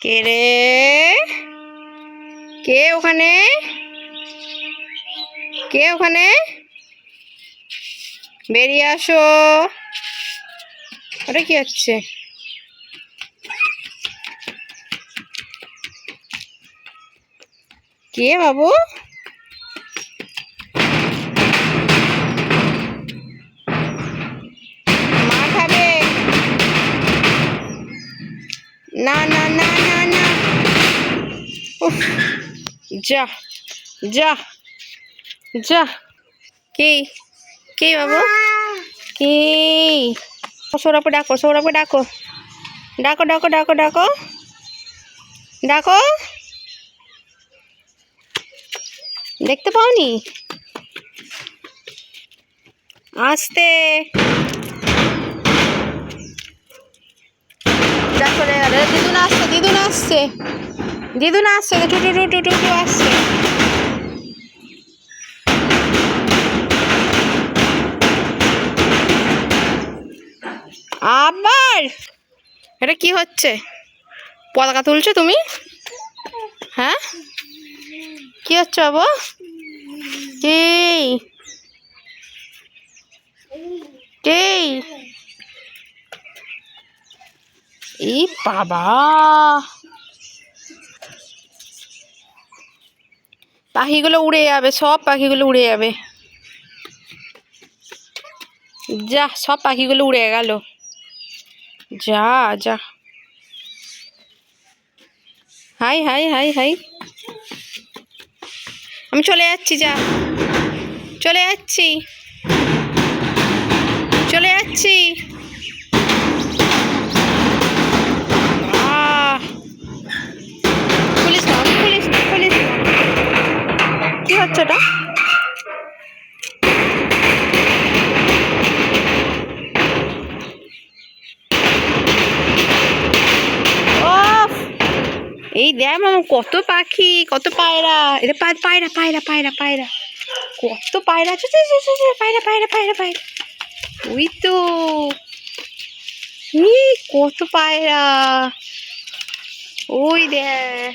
কে রে? কে ওখানে? কে ওখানে? বেরিয়ে আসো। ওটা কি হচ্ছে? কে বাবু? মা খাবে? না না না না না। উফ, যা যা যা। কি কি বাবু? কি? সৌরভকে ডাকো, সৌরভকে ডাকো, ডাকো ডাকো ডাকো ডাকো ডাকো। দেখতে পাওনি? আসতে যা, চলে গেল। দিদুন আসছে, দিদুন আসছে, দিদুন আসছে, টুটু টুটু টুটু আসছে। আবার এটা কি হচ্ছে? পতাকা তুলছো তুমি? হ্যাঁ, কি হচ্ছে বাবু? কি কি? ই বাবা, পাখিগুলো উড়ে যাবে, সব পাখিগুলো উড়ে যাবে। যা, সব পাখিগুলো উড়ে গেল। যা যা। High high high high. আমি চলে যাচ্ছি, যা, চলে যাচ্ছি, চলে যাচ্ছি। পুলিশ না, পুলিশ না, পুলিশ না। কি হচ্ছে এটা? এই দেখ মামা, কত পাখি, কত পায়রা। এটা পায়রা পায়রা পায়রা পায়রা, কত পায়রা আছে। পায়রা পায়রা পায়রা পায়রা। ওই তো, কত পায়রা। ওই দেখ।